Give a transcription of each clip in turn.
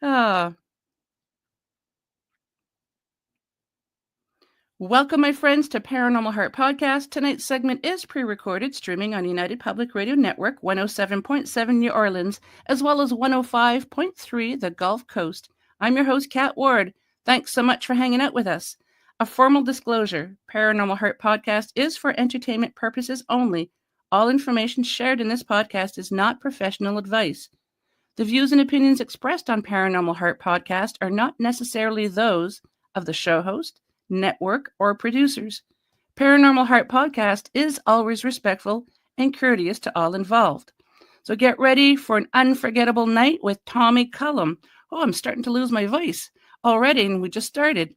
Ah, welcome, my friends, to Paranormal Heart Podcast. Tonight's segment is pre-recorded, streaming on United Public Radio Network, 107.7 New Orleans, as well as 105.3 the Gulf Coast. I'm your host, Kat Ward. Thanks so much for hanging out with us. A formal disclosure, Paranormal Heart Podcast is for entertainment purposes only. All information shared in this podcast is not professional advice. The views and opinions expressed on Paranormal Heart Podcast are not necessarily those of the show host, network, or producers. Paranormal Heart Podcast is always respectful and courteous to all involved. So get ready for an unforgettable night with Tommy Cullum. Oh, I'm starting to lose my voice already, and we just started.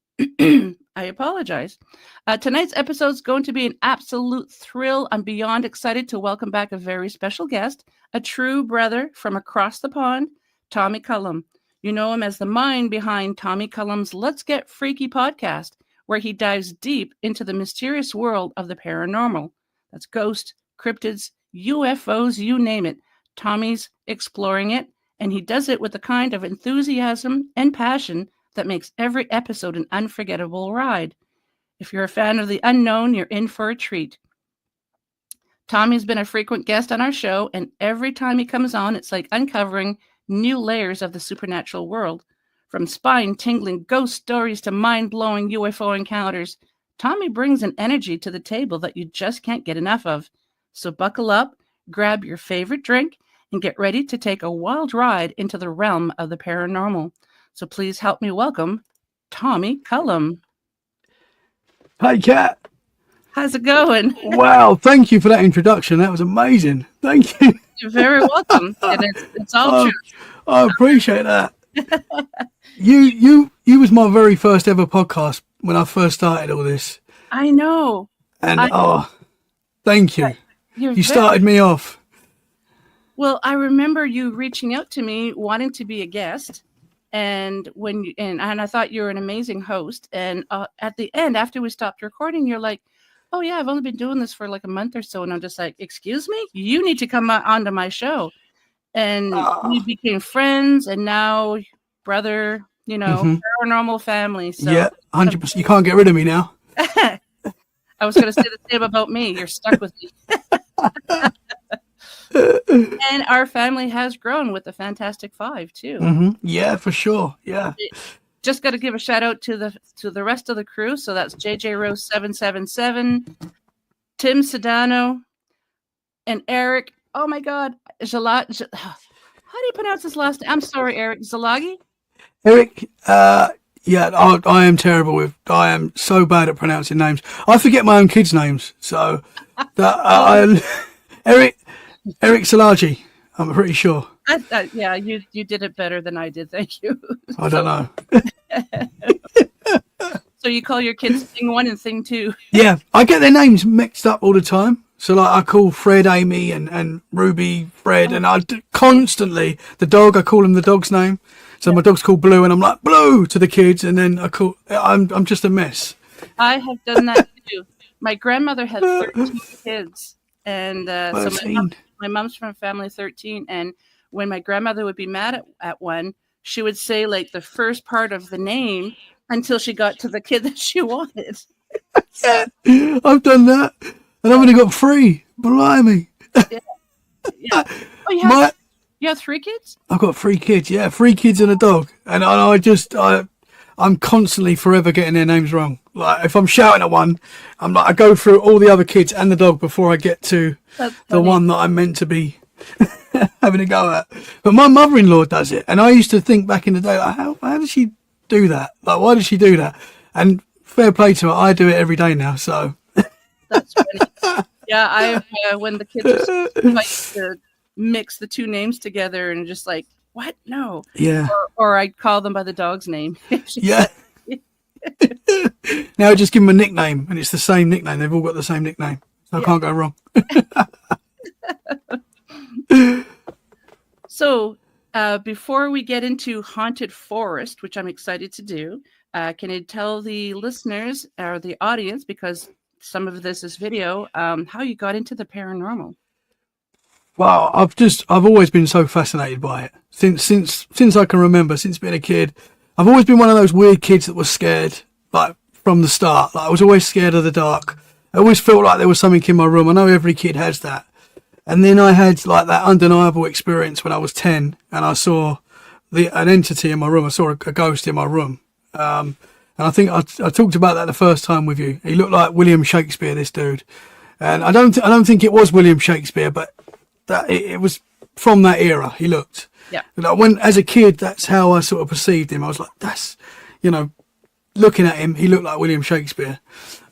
I apologize. Tonight's episode is going to be an absolute thrill. I'm beyond excited to welcome back a very special guest, a true brother from across the pond, Tommy Cullum. You know him as the mind behind Tommy Cullum's Let's Get Freaky podcast, where he dives deep into the mysterious world of the paranormal. That's ghosts, cryptids, UFOs, you name it. Tommy's exploring it, and he does it with the kind of enthusiasm and passion that makes every episode an unforgettable ride. If you're a fan of the unknown, you're in for a treat. Tommy's been a frequent guest on our show, and every time he comes on, it's like uncovering new layers of the supernatural world. From spine-tingling ghost stories to mind-blowing UFO encounters, Tommy brings an energy to the table that you just can't get enough of. So buckle up, grab your favorite drink, and get ready to take a wild ride into the realm of the paranormal. So please help me welcome Tommy Cullum. Hey, Kat. How's it going? Wow, thank you for that introduction. That was amazing. Thank you. You're very welcome. And it's all true. I appreciate that. You was my very first ever podcast when I first started all this. I know. And thank you. You started me off. Well, I remember you reaching out to me wanting to be a guest. And I thought you were an amazing host. And at the end, after we stopped recording, you're like, "Oh yeah, I've only been doing this for like a month or so." And I'm just like, "Excuse me, you need to come onto my show." And we became friends, and now brother, paranormal family. So yeah, 100%. You can't get rid of me now. I was going to say the same about me. You're stuck with me. And our family has grown with the Fantastic Five too. Mm-hmm. Yeah, for sure. Yeah. Just got to give a shout out to the rest of the crew. So that's JJ Rose 777, Tim Sedano, and Eric. Oh my God, how do you pronounce his last name? I'm sorry, Eric. Zalagi. Eric. Yeah, I am terrible I am so bad at pronouncing names. I forget my own kids' names. So Eric Salagi, I'm pretty sure. Yeah, you did it better than I did. Thank you. I don't know. So you call your kids Thing 1 and Thing 2? Yeah, I get their names mixed up all the time. So like I call Fred Amy and Ruby Fred, and constantly the dog. I call him the dog's name. So my dog's called Blue, and I'm like Blue to the kids, and then I'm just a mess. I have done that too. My grandmother had 13 kids, and so my mom's from a family of 13. And when my grandmother would be mad at one, she would say like the first part of the name until she got to the kid that she wanted. Yeah, I've done that, and I've only got 3. Blimey. Yeah. Oh, you have 3 kids? I've got 3 kids. Yeah, 3 kids and a dog, and I'm constantly forever getting their names wrong. Like if I'm shouting at one, I go through all the other kids and the dog before I get to the one that I'm meant to be having a go at. But my mother-in-law does it, and I used to think back in the day, like, how does she do that? Like, why does she do that? And fair play to her, I do it every day now. So that's funny. Yeah, when the kids like to mix the 2 names together and just like, what? No. Yeah. Or I call them by the dog's name. Yeah. Now I just give them a nickname, and it's the same nickname. They've all got the same nickname, so I can't go wrong. So before we get into Haunted Forest, which I'm excited to do, can you tell the listeners or the audience, because some of this is video, how you got into the paranormal? Well, I've always been so fascinated by it since I can remember, since being a kid. I've always been one of those weird kids that was scared, like from the start. Like I was always scared of the dark. I always felt like there was something in my room. I know every kid has that. And then I had like that undeniable experience when I was 10, and I saw an entity in my room. I saw a ghost in my room. And I think I talked about that the first time with you. He looked like William Shakespeare, this dude. And I don't think it was William Shakespeare, but that it was from that era. He looked. Yeah. Like when, as a kid, that's how I sort of perceived him. I was like, that's, looking at him, he looked like William Shakespeare.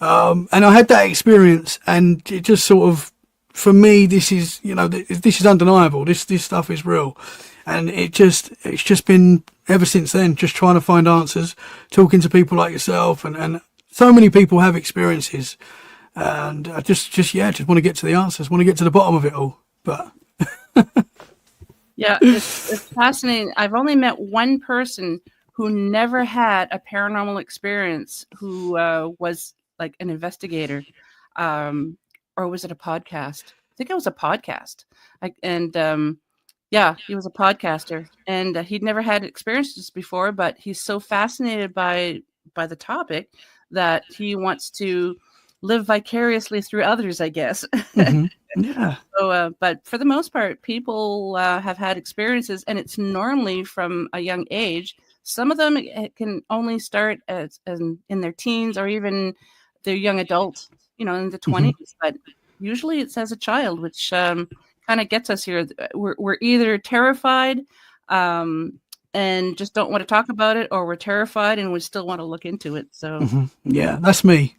And I had that experience, and it just sort of, for me, this is, this is undeniable. This stuff is real. And it's just been ever since then, just trying to find answers, talking to people like yourself, and so many people have experiences. And I just want to get to the answers, want to get to the bottom of it all. But yeah, it's fascinating. I've only met one person who never had a paranormal experience, who was like an investigator, or was it a podcast? I think it was a podcast. Yeah, he was a podcaster, and he'd never had experiences before, but he's so fascinated by the topic that he wants to live vicariously through others, I guess. mm-hmm. Yeah. So, but for the most part, people have had experiences, and it's normally from a young age. Some of them can only start as in their teens or even their young adults, in the 20s. Mm-hmm. But usually it's as a child, which kind of gets us here. We're either terrified and just don't want to talk about it, or we're terrified and we still want to look into it. So mm-hmm. Yeah, that's me.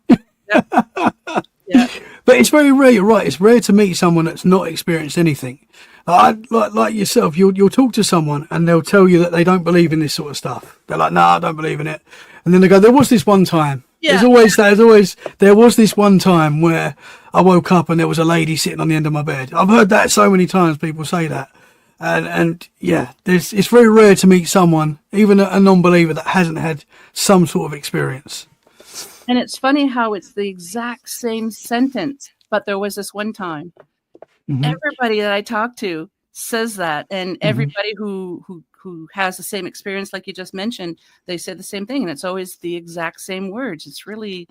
Yeah. But it's very rare. You're right. It's rare to meet someone that's not experienced anything. Like yourself, you'll talk to someone and they'll tell you that they don't believe in this sort of stuff. They're like, "No, I don't believe in it." And then they go, "There was this one time." Yeah. There was this one time where I woke up and there was a lady sitting on the end of my bed. I've heard that so many times. People say that, and yeah, it's very rare to meet someone, even a non-believer, that hasn't had some sort of experience. And it's funny how it's the exact same sentence, but there was this one time. Mm-hmm. Everybody that I talk to says that, and everybody who has the same experience, like you just mentioned, they say the same thing, and it's always the exact same words. It's really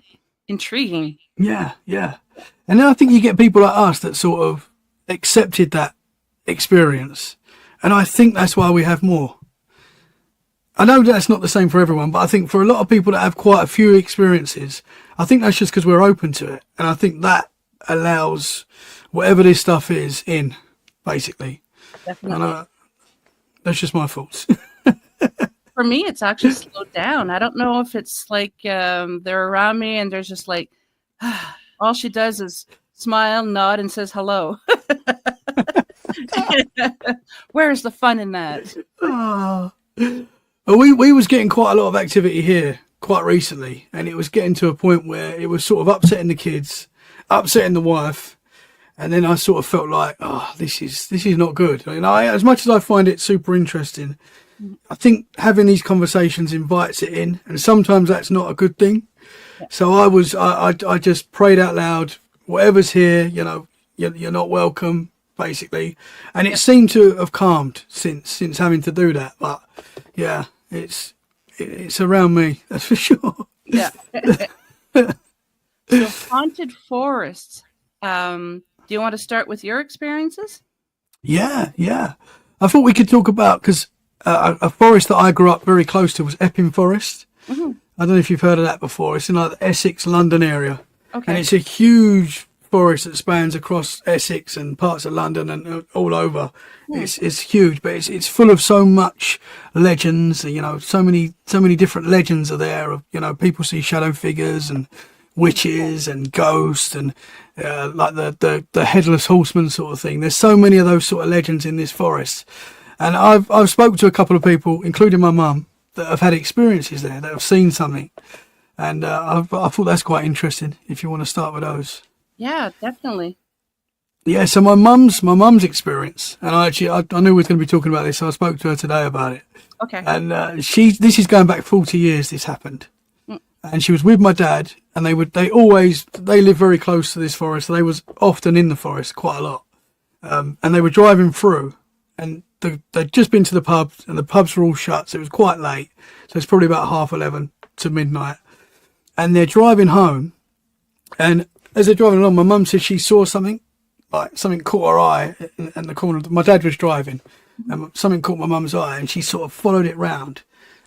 intriguing. Yeah. And then I think you get people like us that sort of accepted that experience, and I think that's why we have more. I know that's not the same for everyone, but I think for a lot of people that have quite a few experiences, I think that's just because we're open to it. And I think that allows whatever this stuff is in, basically. Definitely. And that's just my thoughts. For me, it's actually slowed down. I don't know if it's like they're around me and there's just like, all she does is smile, nod, and says hello. Where's the fun in that? Oh. Well, we was getting quite a lot of activity here quite recently, and it was getting to a point where it was sort of upsetting the kids, upsetting the wife, and then I sort of felt like, oh, this is not good. As much as I find it super interesting, I think having these conversations invites it in, and sometimes that's not a good thing. Yeah. So I just prayed out loud, whatever's here, you're not welcome, basically, and it seemed to have calmed since having to do that. But yeah, it's around me, that's for sure. Yeah. So haunted forests. Do you want to start with your experiences? Yeah. I thought we could talk about, because a forest that I grew up very close to was Epping Forest. Mm-hmm. I don't know if you've heard of that before. It's in like the Essex, London area. Okay. And it's a huge forest that spans across Essex and parts of London and all over. It's huge, but it's full of so much legends. So many different legends are there. Of people see shadow figures and witches and ghosts and like the headless horseman sort of thing. There's so many of those sort of legends in this forest, and I've spoken to a couple of people, including my mum, that have had experiences there, that have seen something, and I thought that's quite interesting. If you want to start with those. Yeah, definitely. Yeah, so my mum's experience, and I knew we were going to be talking about this, so I spoke to her today about it. Okay. And this is going back 40 years. This happened, and she was with my dad, and they live very close to this forest. So they was often in the forest quite a lot, and they were driving through, and they'd just been to the pub, and the pubs were all shut, so it was quite late. So it's probably about 11:30 to midnight, and they're driving home. And as they're driving along, my mum said she saw something, like something caught her eye in the corner. My dad was driving, and something caught my mum's eye, and she sort of followed it round.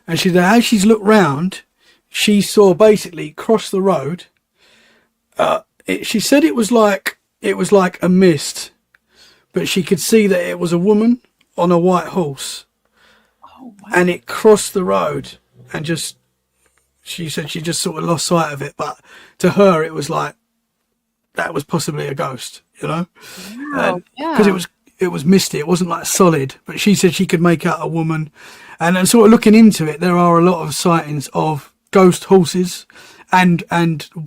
And she said, as she's looked round, she saw basically cross the road. She said it was like a mist, but she could see that it was a woman on a white horse. Oh, wow. And it crossed the road, and she said she just sort of lost sight of it. But to her, it was like that was possibly a ghost, you know, because it was misty. It wasn't like solid, but she said she could make out a woman. And then sort of looking into it, there are a lot of sightings of ghost horses and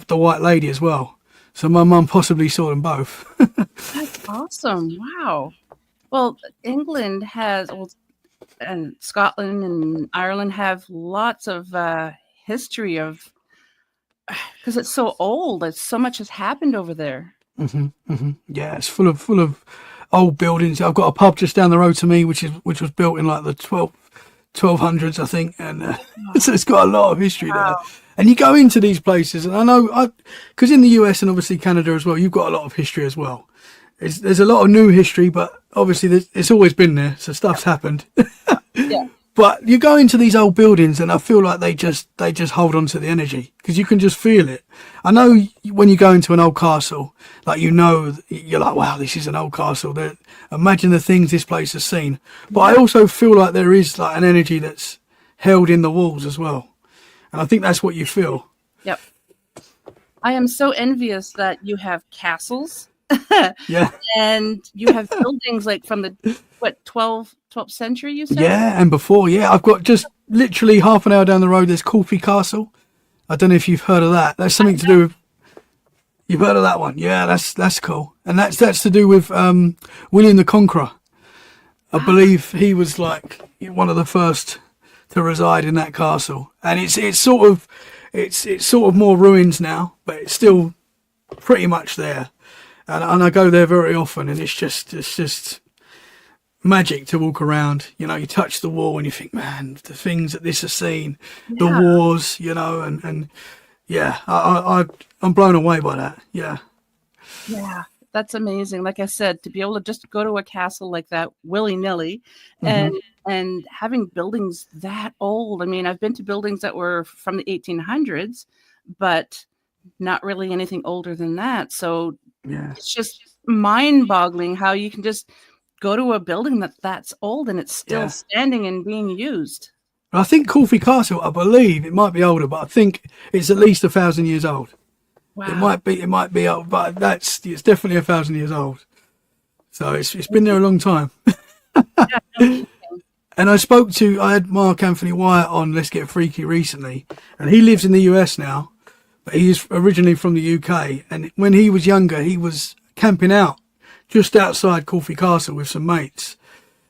the white lady as well. So my mum possibly saw them both. That's awesome. Wow. Well, England has, and Scotland and Ireland have lots of history of, because it's so old. So much has happened over there. Yeah, it's full of old buildings. I've got a pub just down the road to me, which was built in like the 1200s, I think, and so it's got a lot of history there. And you go into these places, and I know, because in the US and obviously Canada as well, you've got a lot of history as well. There's a lot of new history, but obviously it's always been there, so stuff's happened. Yeah. But you go into these old buildings, and I feel like they just hold on to the energy, because you can just feel it. I know when you go into an old castle, like, you know, you're like, wow, this is an old castle. Imagine the things this place has seen. But I also feel like there is like an energy that's held in the walls as well. And I think that's what you feel. Yep. I am so envious that you have castles. Yeah. And you have buildings like from the 12th century, you said? Yeah, and before, yeah. I've got just literally half an hour down the road, there's Cullum Castle. I don't know if you've heard of that. That's something to do with, you've heard of that one? Yeah, that's cool. And that's to do with William the Conqueror. I believe he was like one of the first to reside in that castle. And it's sort of more ruins now, but it's still pretty much there. And I go there very often, and it's just magic to walk around. You know, you touch the wall and you think, man, the things that this has seen, the wars, you know, and yeah, I'm blown away by that. Yeah. Yeah, that's amazing. Like I said, to be able to just go to a castle like that willy-nilly, and having buildings that old. I mean, I've been to buildings that were from the 1800s, but not really anything older than that. So Yeah. it's just mind-boggling how you can just go to a building that's old and it's still standing and being used. I think Cullum Castle, I believe it might be older, but I think it's at least 1,000 years old. Wow. It might be old, but it's definitely 1,000 years old. So it's been there a long time. And I had Mark Anthony Wyatt on Let's Get Freaky recently, and he lives in the US now, but he's originally from the UK. And when he was younger, he was camping out just outside Cullum Castle with some mates.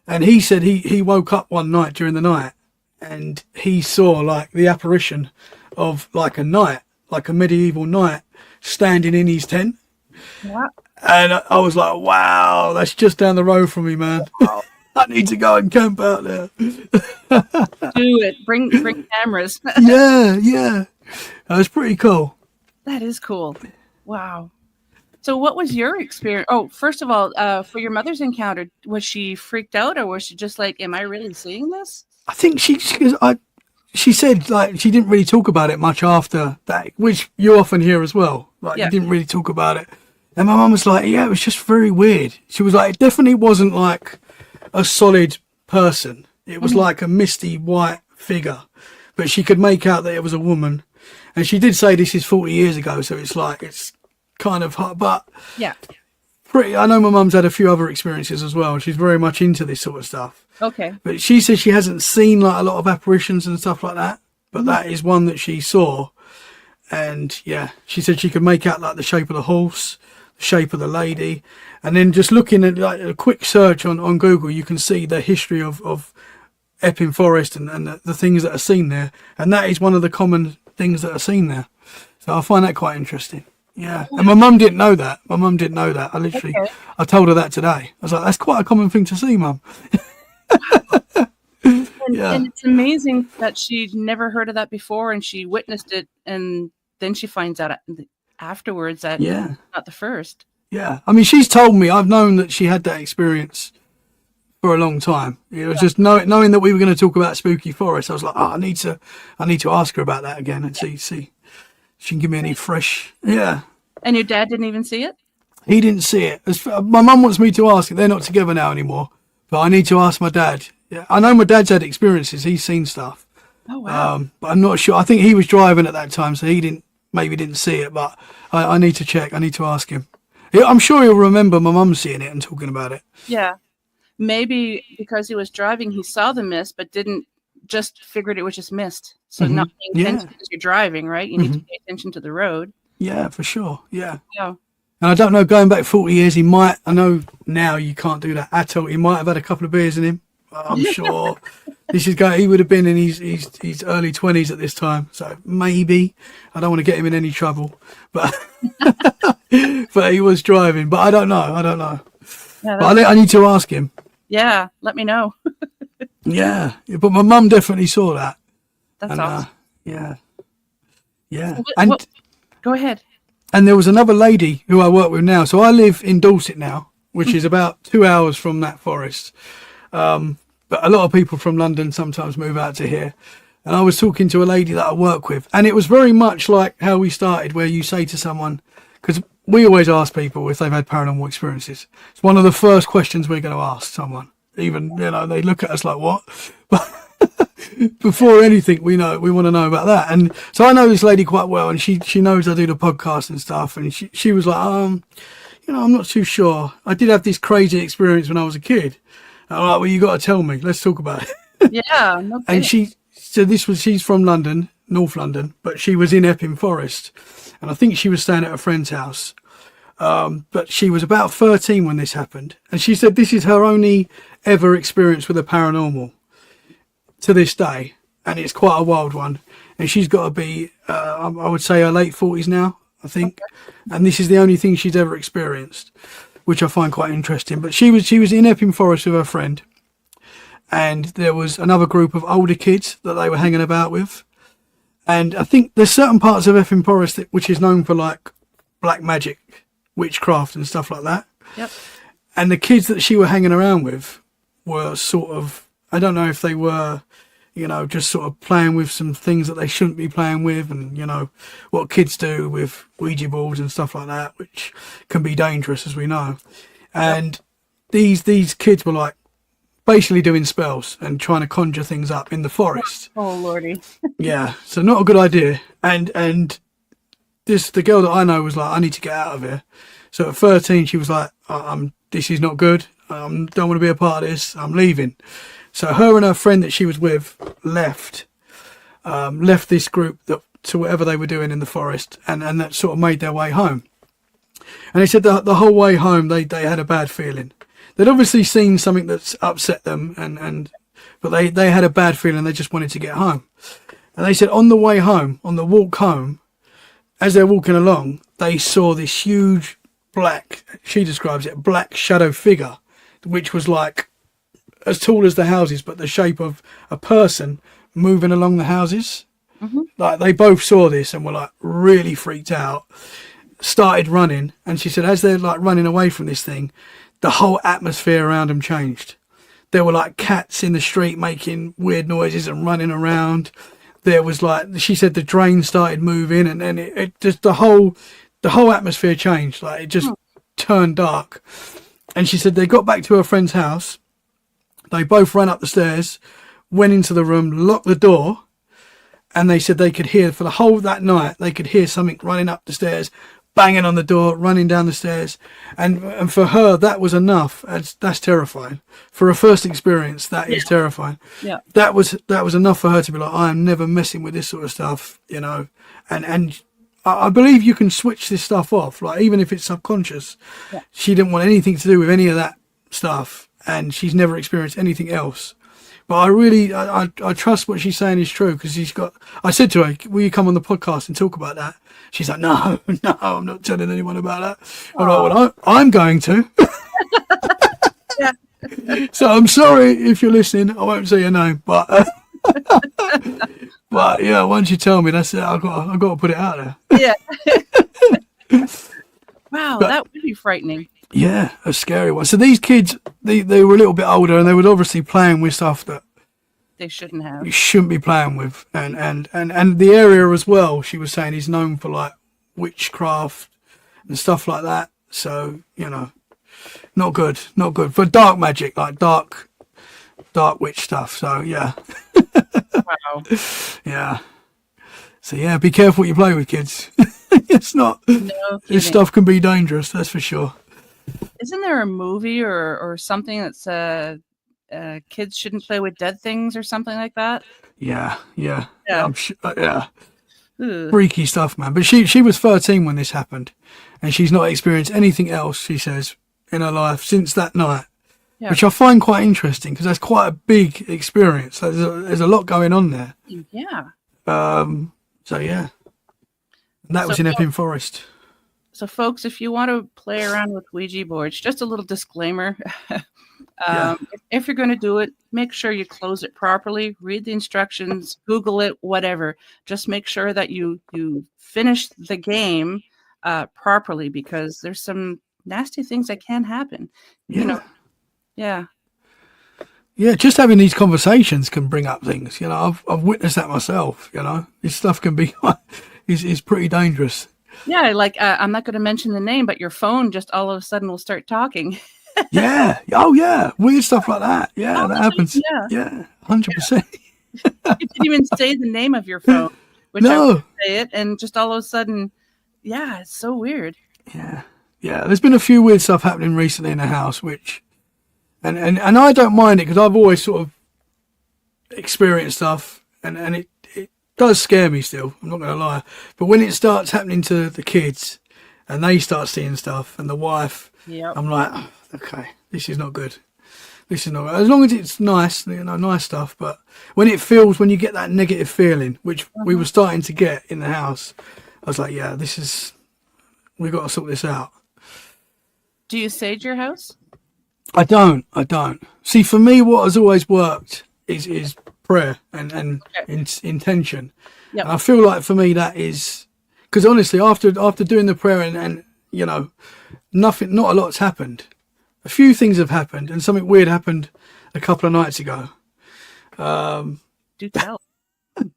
And he said he woke up one night during the night, and he saw like the apparition of like a knight, like a medieval knight, standing in his tent. Yeah. And I was like, wow, that's just down the road from me, man. I need to go and camp out there. Do it. Bring cameras. Yeah. That was pretty cool. That is cool. Wow. So what was your experience? Oh, first of all, for your mother's encounter, was she freaked out, or was she just like, am I really seeing this? I think she said like she didn't really talk about it much after that, which you often hear as well. Like you didn't really talk about it. And my mum was like, yeah, it was just very weird. She was like, it definitely wasn't like a solid person. It was like a misty white figure, but she could make out that it was a woman. And she did say this is 40 years ago, so it's kind of hard, but yeah, I know my mum's had a few other experiences as well. She's very much into this sort of stuff. Okay. But she says she hasn't seen like a lot of apparitions and stuff like that, but that is one that she saw. And yeah, she said she could make out like the shape of the horse, the shape of the lady, and then just looking at like a quick search on Google, you can see the history of Epping Forest and the things that are seen there, and that is one of the common things that are seen there. So I find that quite interesting. Yeah. And my mum didn't know that. Okay. I told her that today. I was like, that's quite a common thing to see, Mum. Yeah. And it's amazing that she'd never heard of that before, and she witnessed it, and then she finds out afterwards that Yeah. not the first. Yeah. I mean, she's told me, I've known that she had that experience for a long time. It was just knowing that we were going to talk about spooky forest. I was like, oh, I need to ask her about that again and see she can give me any fresh. Yeah. And your dad didn't even see it? He didn't see it. My mum wants me to ask it. They're not together now anymore, but I need to ask my dad. Yeah, I know my dad's had experiences. He's seen stuff. Oh wow! But I'm not sure. I think he was driving at that time, so he didn't see it. But I need to check. I need to ask him. I'm sure he'll remember my mum seeing it and talking about it. Yeah, maybe because he was driving, he saw the mist, but didn't just figured it was just mist. So not paying attention because you're driving, right? You need to pay attention to the road. Yeah, for sure. Yeah. Yeah. And I don't know, going back 40 years, he might. I know now you can't do that at all. He might have had a couple of beers in him. I'm sure he would have been in his early 20s at this time, so maybe I don't want to get him in any trouble, but but he was driving. But I don't know. Yeah, but I need to ask him. Yeah, let me know. Yeah, but my mum definitely saw that. That's awesome. Yeah. So go ahead. And there was another lady who I work with now. So I live in Dorset now, which is about 2 hours from that forest. But a lot of people from London sometimes move out to here. And I was talking to a lady that I work with, and it was very much like how we started, where you say to someone, because we always ask people if they've had paranormal experiences. It's one of the first questions we're going to ask someone. Even, they look at us like, what? But before anything, we want to know about that. And so I know this lady quite well, and she knows I do the podcast and stuff. And she was like, I'm not too sure. I did have this crazy experience when I was a kid. I'm like, well, you got to tell me. Let's talk about it. Yeah. No And she's from London, North London, but she was in Epping Forest. And I think she was staying at a friend's house. But she was about 13 when this happened. And she said this is her only ever experience with the paranormal to this day. And it's quite a wild one. And she's got to be, I would say, her late 40s now, I think. Okay. And this is the only thing she's ever experienced, which I find quite interesting. But she was in Epping Forest with her friend. And there was another group of older kids that they were hanging about with. And I think there's certain parts of Epping Forest which is known for like black magic, witchcraft and stuff like that. Yep. And the kids that she were hanging around with were sort of, I don't know if they were, just sort of playing with some things that they shouldn't be playing with, and, what kids do with Ouija boards and stuff like that, which can be dangerous, as we know. And these kids were like basically doing spells and trying to conjure things up in the forest. Oh, Lordy. Yeah, so not a good idea. And the girl that I know was like, I need to get out of here. So at 13, she was like, this is not good. Don't want to be a part of this. I'm leaving. So her and her friend that she was with left this group to whatever they were doing in the forest, and that sort of made their way home. And they said the whole way home they had a bad feeling. They'd obviously seen something that's upset them, but they had a bad feeling. They just wanted to get home. And they said on the way home, on the walk home, as they're walking along, they saw this huge she describes it, black shadow figure, which was like as tall as the houses, but the shape of a person moving along the houses. Mm-hmm. Like they both saw this and were like really freaked out, started running. And she said, as they're like running away from this thing, the whole atmosphere around them changed. There were like cats in the street making weird noises and running around. There was like, she said the drain started moving, and then it just, the whole atmosphere changed. Like it just turned dark. And she said they got back to her friend's house. They both ran up the stairs, went into the room, locked the door. And they said they could hear, for the whole that night, they could hear something running up the stairs, banging on the door, running down the stairs. And for her, that was enough. That's terrifying. For a first experience, that is terrifying. Yeah. That was enough for her to be like, I am never messing with this sort of stuff, And I believe you can switch this stuff off, like even if it's subconscious. Yeah. She didn't want anything to do with any of that stuff, and she's never experienced anything else. But I trust what she's saying is true, because I said to her, will you come on the podcast and talk about that? She's like, no, I'm not telling anyone about that. I'm like, well, I'm going to. Yeah. So I'm sorry if you're listening. I won't say your name, but but yeah, once you tell me, that's it. I've got to put it out there. Yeah. Wow, that would be frightening. Yeah, a scary one. So these kids, they were a little bit older, and they were obviously playing with stuff that They shouldn't have. you shouldn't be playing with. And the area as well, she was saying, is known for like witchcraft and stuff like that. So, not good for dark magic, like dark witch stuff. So yeah. Wow. Yeah. So yeah, be careful what you play with, kids. It's not. No This stuff can be dangerous, that's for sure. Isn't there a movie or something that's kids shouldn't play with dead things or something like that? Yeah. Yeah. Yeah. Ugh. Freaky stuff, man. But she was 13 when this happened, and she's not experienced anything else, she says, in her life since that night. Yeah. Which I find quite interesting, because that's quite a big experience. There's a lot going on there. Yeah. So yeah, and that was in Epping Forest. So, folks, if you want to play around with Ouija boards, just a little disclaimer. If you're going to do it, make sure you close it properly, read the instructions, Google it, whatever. Just make sure that you finish the game properly, because there's some nasty things that can happen. Yeah. Yeah, just having these conversations can bring up things. I've witnessed that myself. This stuff can be is pretty dangerous. Yeah, like I'm not going to mention the name, but your phone just all of a sudden will start talking. Yeah. Oh yeah. Weird stuff like that. Yeah, that happens. Yeah. 100%. You didn't even say the name of your phone, which I would say it, and just all of a sudden, yeah, it's so weird. Yeah. There's been a few weird stuff happening recently in the house, which, and I don't mind it, because I've always sort of experienced stuff, and it does scare me still. I'm not going to lie, but when it starts happening to the kids, and they start seeing stuff, and the wife, I'm like, oh, okay, this is not good. This is not good. As long as it's nice, nice stuff. But when you get that negative feeling, which we were starting to get in the house, I was like, yeah, we've got to sort this out. Do you sage your house? I don't. See, for me, what has always worked is prayer and intention. Yep. And I feel like for me that is, because honestly, after doing the prayer and not a lot's happened. A few things have happened, and something weird happened a couple of nights ago. Do tell.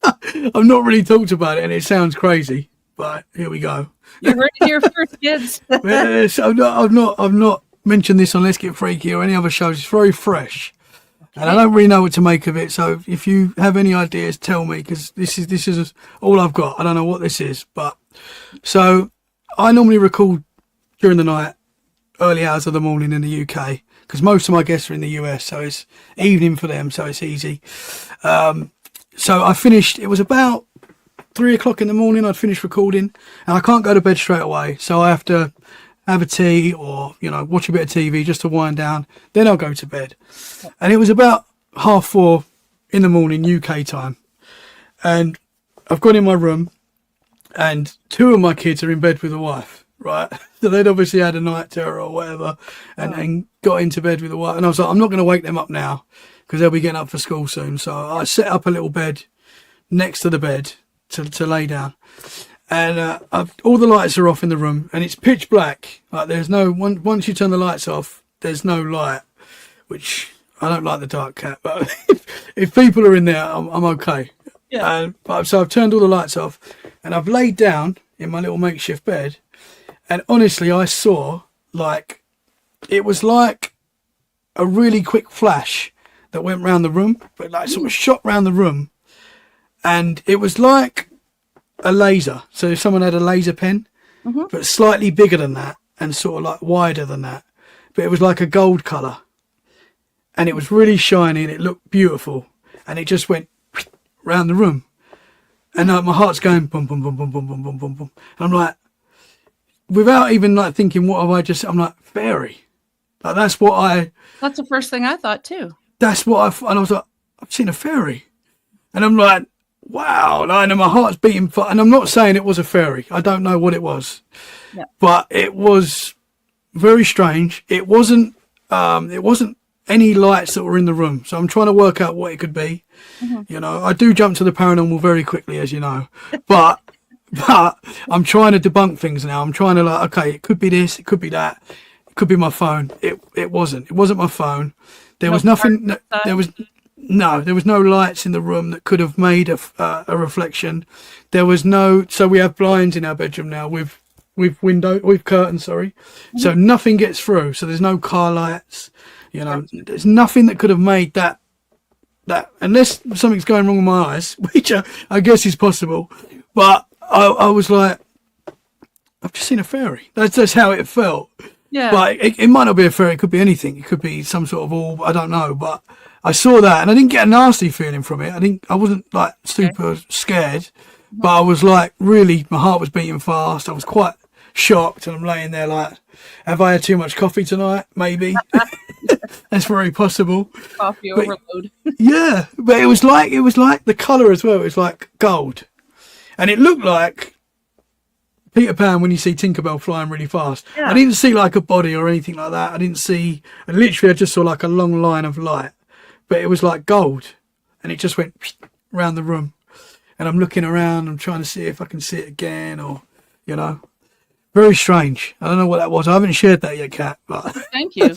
I've not really talked about it, and it sounds crazy, but here we go. You heard it here first, kids. Yes, I've not mentioned this on Let's Get Freaky or any other shows. It's very fresh, and I don't really know what to make of it. So if you have any ideas, tell me, because this is all I've got. I don't know what this is, but so I normally record during the night, early hours of the morning in the UK, because most of my guests are in the US, so it's evening for them, so it's easy. So I finished, it was about 3 o'clock in the morning, I'd finished recording, and I can't go to bed straight away, so I have to have a tea or, watch a bit of TV just to wind down, then I'll go to bed. And it was about 4:30 in the morning, UK time, and I've gone in my room, and 2 of my kids are in bed with the wife. Right, so they'd obviously had a night terror or whatever, and got into bed with the wife. And I was like, I'm not going to wake them up now, because they'll be getting up for school soon. So I set up a little bed next to the bed to lay down, and all the lights are off in the room, and it's pitch black. Like there's no once you turn the lights off, there's no light. Which I don't like the dark cat, but if people are in there, I'm okay. Yeah. So I've turned all the lights off, and I've laid down in my little makeshift bed. And honestly, I saw, it was like a really quick flash that went round the room, but sort of shot round the room. And it was like a laser. So if someone had a laser pen, but slightly bigger than that and sort of wider than that. But it was like a gold colour. And it was really shiny and it looked beautiful. And it just went round the room. And my heart's going boom, boom, boom, boom, boom, boom, boom, boom, boom. And I'm like, without even thinking, what have I just, I'm like, fairy. That's the first thing I thought too. And I was like, I've seen a fairy. And I'm like, wow. And my heart's beating. And I'm not saying it was a fairy. I don't know what it was. Yeah. But it was very strange. It wasn't any lights that were in the room. So I'm trying to work out what it could be. Mm-hmm. You know, I do jump to the paranormal very quickly, as you know. But I'm trying to debunk things now. I'm trying to like, okay, it could be this, it could be that. It could be my phone. It wasn't. It wasn't my phone. There was nothing. There was no lights in the room that could have made a reflection. There was no. So we have blinds in our bedroom now with curtains. Sorry. Mm-hmm. So nothing gets through. So there's no car lights. You know, there's nothing that could have made that unless something's going wrong with my eyes, which I guess is possible. But I was like, I've just seen a fairy. That's how it felt. Yeah. But it might not be a fairy. It could be anything. It could be some sort of orb. I don't know. But I saw that and I didn't get a nasty feeling from it. I wasn't like super scared, but I was like really, my heart was beating fast. I was quite shocked and I'm laying there like, have I had too much coffee tonight? Maybe. That's very possible. Coffee overload. Yeah. But it was like the colour as well. It was like gold. And it looked like Peter Pan when you see Tinkerbell flying really fast. Yeah. I didn't see like a body or anything like that. I just saw like a long line of light, but it was like gold and it just went around the room. And I'm looking around, I'm trying to see if I can see it again or, you know, very strange. I don't know what that was. I haven't shared that yet, Kat. But thank you.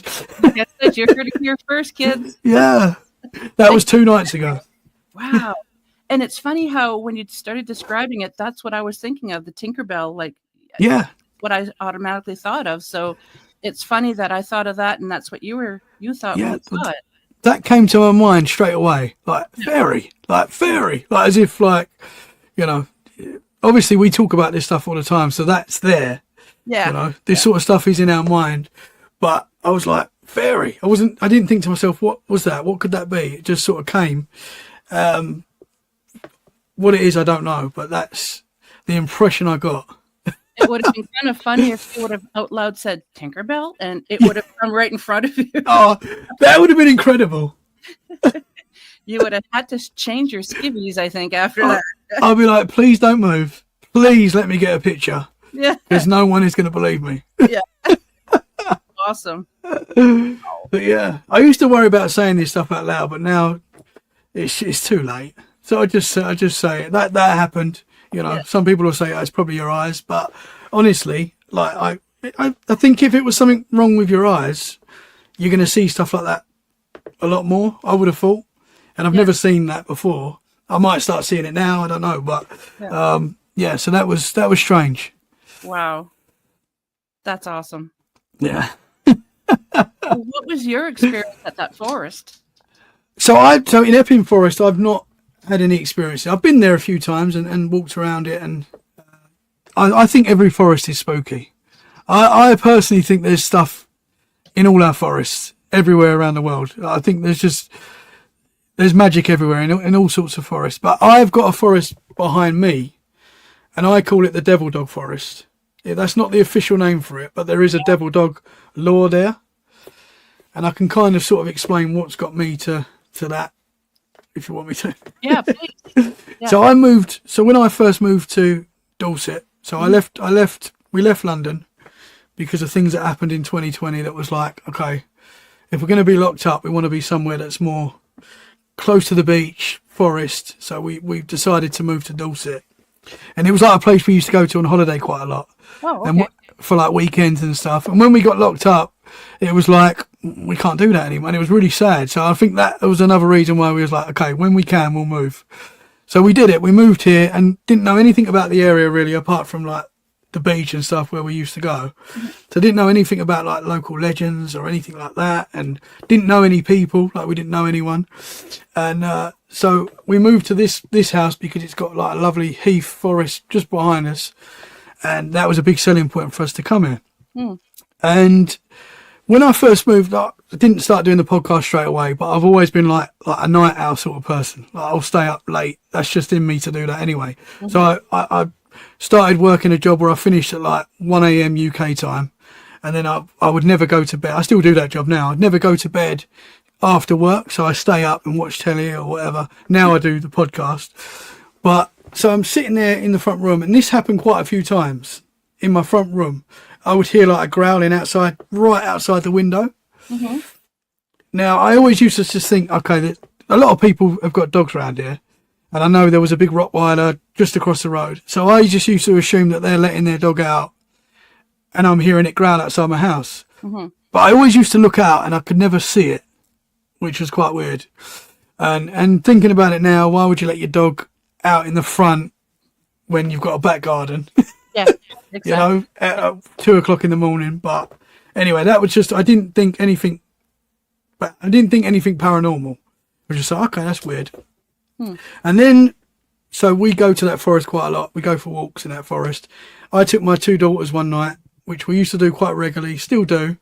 Like I said, you're here to hear first, kids. Yeah. That was 2 nights ago. Wow. And it's funny how when you started describing it, that's what I was thinking of, the Tinkerbell, like, yeah, what I automatically thought of. So it's funny that I thought of that, and that's what you thought when you saw it. That came to my mind straight away, like fairy, like as if like, you know, obviously we talk about this stuff all the time, so that's there. Yeah. You know, this sort of stuff is in our mind, but I was like fairy. I didn't think to myself, what was that? What could that be? It just sort of came. What it is, I don't know, but that's the impression I got. It would have been kind of funny if you would have out loud said Tinkerbell and it would have come right in front of you. Oh, that would have been incredible. You would have had to change your skivvies, I think, after that. I'll be like, please don't move. Please let me get a picture. Yeah. Because no one is going to believe me. Yeah. Awesome. But yeah, I used to worry about saying this stuff out loud, but now it's too late. So I just say it. That happened. You know, Some people will say, oh, it's probably your eyes. But honestly, like I think if it was something wrong with your eyes, you're going to see stuff like that a lot more, I would have thought. And I've never seen that before. I might start seeing it now. I don't know. But so that was strange. Wow. That's awesome. Yeah. What was your experience at that forest? So in Epping Forest, I've not had any experience. I've been there a few times and walked around it, and I think every forest is spooky. I personally think there's stuff in all our forests, everywhere around the world. I think there's magic everywhere in all sorts of forests. But I've got a forest behind me, and I call it the Devil Dog Forest. Yeah, that's not the official name for it, but there is a devil dog lore there, and I can kind of sort of explain what's got me to that, if you want me to. Yeah, please. Yeah. So when I first moved to Dorset, we left London because of things that happened in 2020 that was like, okay, if we're going to be locked up, we want to be somewhere that's more close to the beach, forest. So we decided to move to Dorset. And it was like a place we used to go to on holiday quite a lot. Oh, okay. And for like weekends and stuff. And when we got locked up, it was like, we can't do that anymore. And it was really sad. So I think that was another reason why we was like, okay, when we can, we'll move. So we did it. We moved here and didn't know anything about the area really, apart from like the beach and stuff where we used to go. So didn't know anything about like local legends or anything like that. And didn't know any people, like we didn't know anyone. And so we moved to this house because it's got like a lovely heath forest just behind us. And that was a big selling point for us to come here. Mm. And when I first moved up, I didn't start doing the podcast straight away, but I've always been like a night owl sort of person. Like I'll stay up late. That's just in me to do that anyway. Mm-hmm. So I started working a job where I finished at like 1 a.m. UK time. And then I would never go to bed. I still do that job now. I'd never go to bed after work, so I stay up and watch telly or whatever. Now I do the podcast. But so I'm sitting there in the front room, and this happened quite a few times in my front room. I would hear like a growling outside, right outside the window. Mm-hmm. Now, I always used to just think, okay, a lot of people have got dogs around here, and I know there was a big Rottweiler just across the road. So I just used to assume that they're letting their dog out, and I'm hearing it growl outside my house. Mm-hmm. But I always used to look out, and I could never see it, which was quite weird. And thinking about it now, why would you let your dog out in the front when you've got a back garden? Yeah, exactly. You know, at 2 o'clock in the morning. But anyway, that was just, I didn't think anything paranormal. I was just like, okay, that's weird. And then, so we go to that forest quite a lot. We go for walks in that forest. I took my 2 daughters one night, which we used to do quite regularly, still do.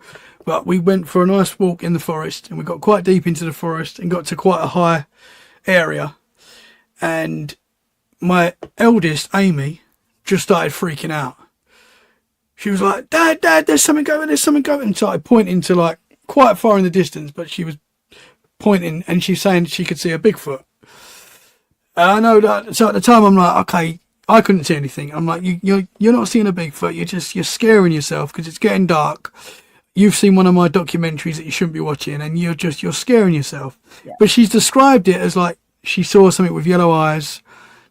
But we went for a nice walk in the forest, and we got quite deep into the forest and got to quite a high area. And my eldest, Amy, just started freaking out. She was like, Dad, there's something going, and started pointing to like quite far in the distance, but she was pointing and she's saying she could see a Bigfoot. And I know that, so at the time I'm like, okay, I couldn't see anything. I'm like, you're not seeing a Bigfoot, you're scaring yourself because it's getting dark. You've seen one of my documentaries that you shouldn't be watching, and you're scaring yourself. Yeah. But she's described it as like she saw something with yellow eyes,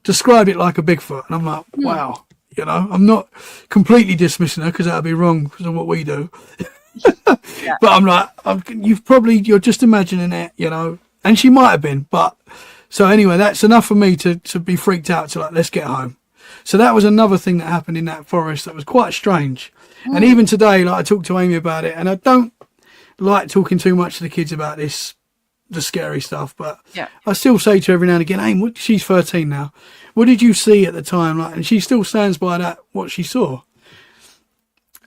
described it like a Bigfoot. And I'm like, wow, you know, I'm not completely dismissing her because that would be wrong because of what we do. Yeah. But I'm like, you're just imagining it, you know, and she might have been. But so anyway, that's enough for me to be freaked out to like, let's get home. So that was another thing that happened in that forest that was quite strange. And even today, like I talked to Amy about it, and I don't like talking too much to the kids about this, the scary stuff, but yeah. I still say to her every now and again, Amy, she's 13 now, what did you see at the time? Like, and she still stands by that, what she saw.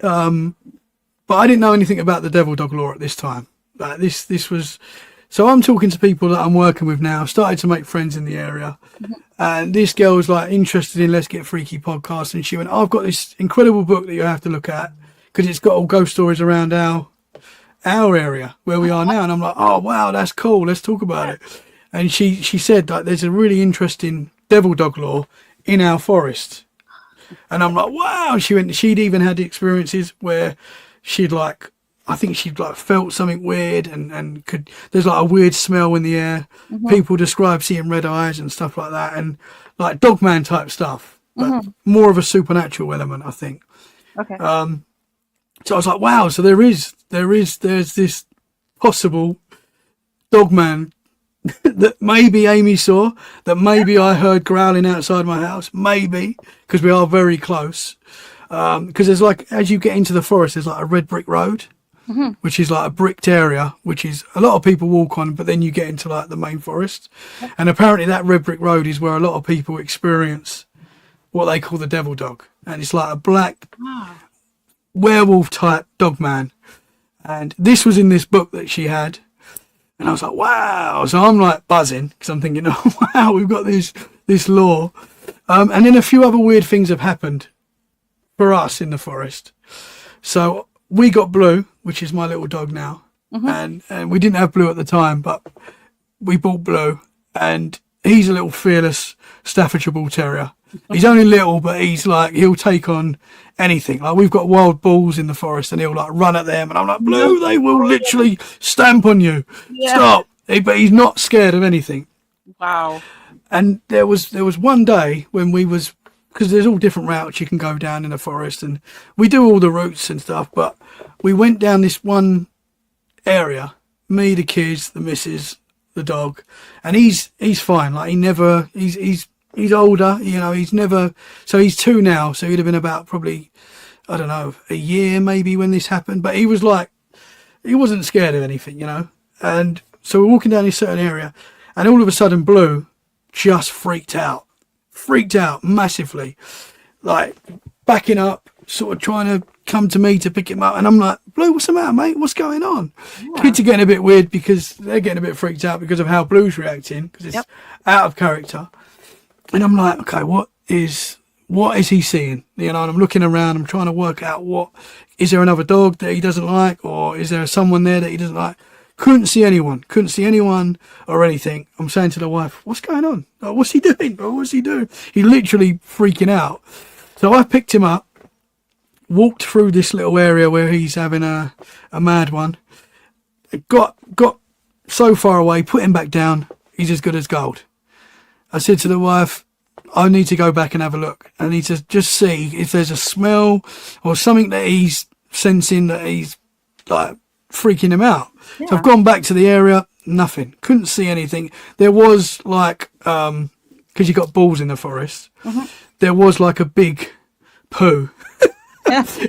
But I didn't know anything about the devil dog lore at this time. Like this was, so I'm talking to people that I'm working with now, started to make friends in the area. Mm-hmm. And this girl was like interested in Let's Get Freaky podcast, and she went, I've got this incredible book that you have to look at because it's got all ghost stories around our area where we are now. And I'm like, oh wow, that's cool, let's talk about it. And she said like there's a really interesting devil dog lore in our forest. And I'm like, wow. She went, she'd even had experiences where she'd like, I think she'd like felt something weird and there's like a weird smell in the air. Mm-hmm. People describe seeing red eyes and stuff like that, and like Dogman type stuff, but more of a supernatural element, I think. Okay. So I was like, wow. So there's this possible Dogman that maybe Amy saw, that maybe I heard growling outside my house, maybe, because we are very close. Because there's like, as you get into the forest, there's like a red brick road. Mm-hmm. Which is like a bricked area, which is a lot of people walk on, but then you get into like the main forest. Okay. And apparently that red brick road is where a lot of people experience what they call the devil dog. And it's like a black werewolf type dog man. And this was in this book that she had. And I was like, wow. So I'm like buzzing because I'm thinking, oh, wow, we've got this lore. And then a few other weird things have happened for us in the forest. So we got Blue, which is my little dog now. Mm-hmm. And we didn't have Blue at the time, but we bought Blue, and he's a little fearless Staffordshire Bull Terrier. He's only little, but he's like, he'll take on anything. Like we've got wild bulls in the forest and he'll like run at them, and I'm like, Blue, they will literally stamp on you. Yeah. Stop. But he's not scared of anything. Wow. And there was one day when we was, because there's all different routes you can go down in the forest, and we do all the routes and stuff, but we went down this one area, me, the kids, the missus, the dog, and he's fine. Like he's older, you know, so he's 2 now, so he'd have been about probably, I don't know, a year maybe when this happened, but he was like, he wasn't scared of anything, you know. And so we're walking down this certain area, and all of a sudden Blue just freaked out massively, like backing up, sort of trying to come to me to pick him up. And I'm like, Blue, what's the matter, mate? What's going on? Yeah. Kids are getting a bit weird because they're getting a bit freaked out because of how Blue's reacting, because it's out of character. And I'm like, okay, what is he seeing? You know, and I'm looking around, I'm trying to work out is there another dog that he doesn't like, or is there someone there that he doesn't like? Couldn't see anyone or anything. I'm saying to the wife, what's going on? Like, what's he doing? What's he doing? He literally freaking out. So I picked him up, walked through this little area where he's having a mad one, got so far away, put him back down. He's as good as gold. I said to the wife, I need to go back and have a look. I need to just see if there's a smell or something that he's sensing that he's like freaking him out. Yeah. So I've gone back to the area, nothing. Couldn't see anything. There was like, because you got balls in the forest, there was like a big poo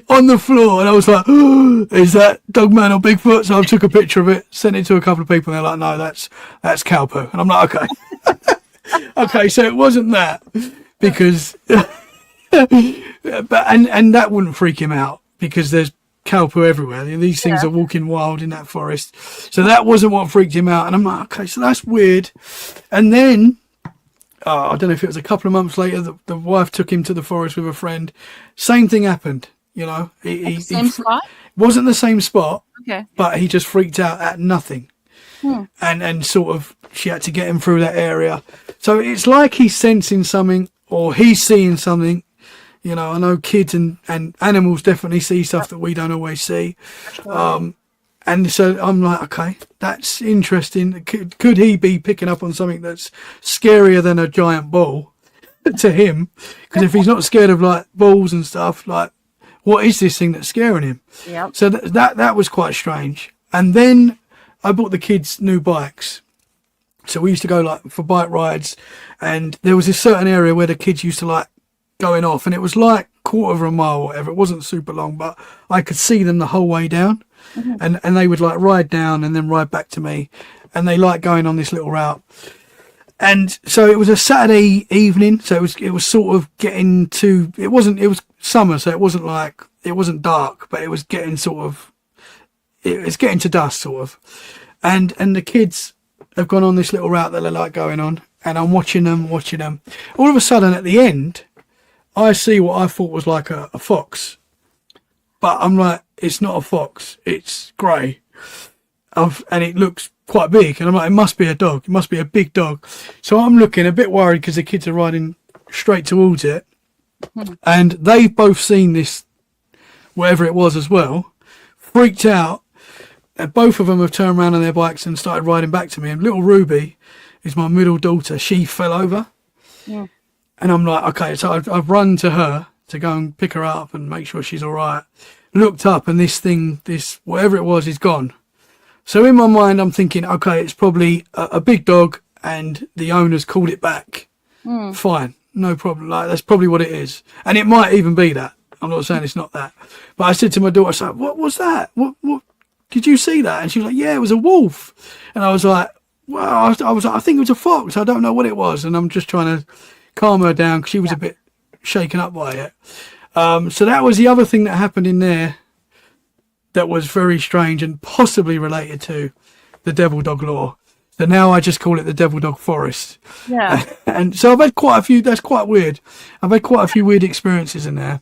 on the floor, and I was like, oh, is that Dogman or Bigfoot? So I took a picture of it, sent it to a couple of people, and they're like, no, that's cow poo. And I'm like, okay. Okay, so it wasn't that, because but and that wouldn't freak him out because there's cow poo everywhere. These things are walking wild in that forest. So that wasn't what freaked him out. And I'm like, okay, so that's weird. And then I don't know if it was a couple of months later, the wife took him to the forest with a friend. Same thing happened, you know. Same spot? Wasn't the same spot, okay, but he just freaked out at nothing. And sort of, she had to get him through that area. So it's like he's sensing something or he's seeing something. You know, I know kids and animals definitely see stuff that we don't always see. And so I'm like, okay, that's interesting. Could he be picking up on something that's scarier than a giant ball to him? Because if he's not scared of like balls and stuff, like, what is this thing that's scaring him? Yeah. So that was quite strange. And then I bought the kids new bikes. So we used to go like for bike rides, and there was this certain area where the kids used to like going off, and it was like quarter of a mile or whatever. It wasn't super long, but I could see them the whole way down. And they would like ride down and then ride back to me, and they like going on this little route. And so it was a Saturday evening, so it was sort of getting to, it was summer, so it wasn't dark, but it was getting to dusk sort of. And the kids have gone on this little route that they like going on, and I'm watching them. All of a sudden at the end, I see what I thought was like a fox, but I'm like, it's not a fox, it's grey, and it looks quite big, and I'm like, it must be a dog, it must be a big dog. So I'm looking a bit worried because the kids are riding straight towards it, and they've both seen this, whatever it was as well, freaked out, and both of them have turned around on their bikes and started riding back to me. And little Ruby is my middle daughter, she fell over. Yeah. And I'm like, okay, so I've run to her to go and pick her up and make sure she's all right. Looked up, and this whatever it was, is gone. So in my mind, I'm thinking, okay, it's probably a big dog and the owners called it back. Fine, no problem. Like, that's probably what it is. And it might even be that. I'm not saying it's not that. But I said to my daughter, I was like, what was that? What, did you see that? And she was like, yeah, it was a wolf. And I was like, well, I was like, I think it was a fox. I don't know what it was. And I'm just trying to calm her down because she was a bit shaken up by it. So that was the other thing that happened in there that was very strange and possibly related to the devil dog lore. So now I just call it the devil dog forest. Yeah. And so I've had quite a few, that's quite weird. I've had quite a few weird experiences in there.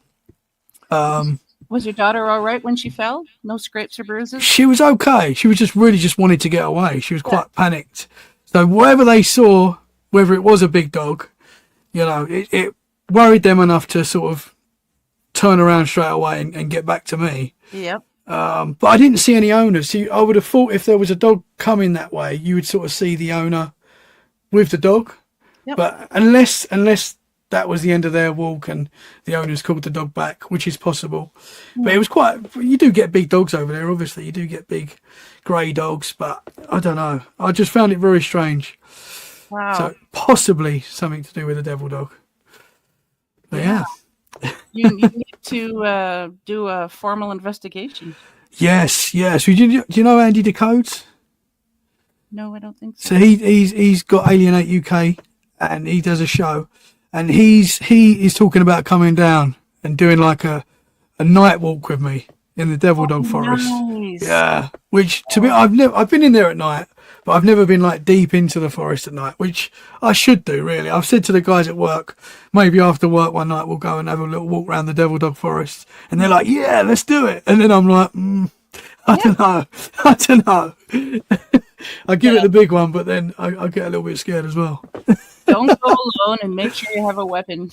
Was your daughter all right when she fell? No scrapes or bruises? She was okay. She was just wanted to get away. She was quite panicked. So whatever they saw, whether it was a big dog, you know, it worried them enough to sort of turn around straight away and get back to me. Yep. But I didn't see any owners. See, I would have thought if there was a dog coming that way, you would sort of see the owner with the dog. Yep. But unless that was the end of their walk and the owners called the dog back, which is possible. But it was you do get big dogs over there, obviously. You do get big grey dogs, but I don't know. I just found it very strange. Wow. So possibly something to do with the devil dog. But yeah. You need to do a formal investigation. Yes. Do you know Andy Decodes? No, I don't think So so. he's got Alienate UK, and he does a show, and he is talking about coming down and doing like a night walk with me in the Devil Dog Forest. Nice. Yeah, which to me, I've been in there at night, but I've never been like deep into the forest at night, which I should do really. I've said to the guys at work, maybe after work one night we'll go and have a little walk around the Devil Dog Forest, and they're like, yeah, let's do it. And then I'm like, I Yeah. don't know. I don't know. I give it the big one, but then I get a little bit scared as well. Don't go alone and make sure you have a weapon.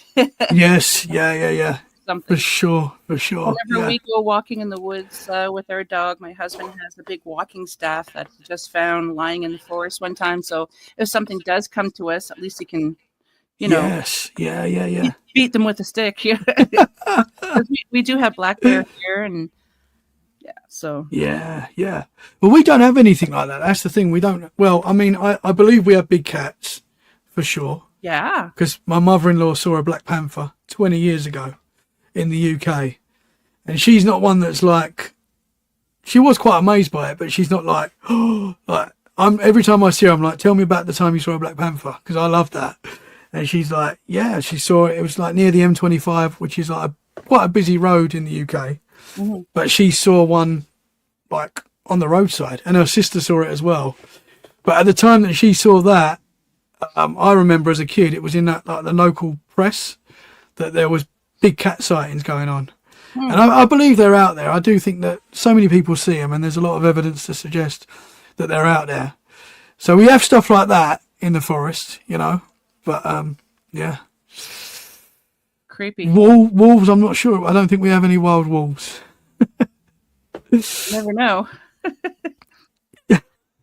Yes, yeah. For Something. sure, for sure. Whenever Yeah, we go walking in the woods with our dog, my husband has a big walking staff that he just found lying in the forest one time. So if something does come to us, at least he can, you know, yes, yeah. beat them with a stick. Because we do have black bear here, and yeah, so Yeah. Well, we don't have anything like that. That's the thing. We don't. Well, I mean, I believe we have big cats, for sure. yeah. Because my mother-in-law saw a black panther 20 years ago in the UK, and she's not one that's like. She was quite amazed by it, but she's not like, oh, like I'm. Every time I see her, I'm like, tell me about the time you saw a black panther, because I love that. And she's like, yeah, she saw it. It was like near the M25, which is like quite a busy road in the UK. Mhm. But she saw one like on the roadside, and her sister saw it as well. But at the time that she saw that, I remember as a kid, it was in that like the local press that there was big cat sightings going on, and I believe they're out there. I do think that so many people see them, and there's a lot of evidence to suggest that they're out there. So we have stuff like that in the forest, you know. But yeah, Creepy. wolves. I'm not sure. I don't think we have any wild wolves. You never know.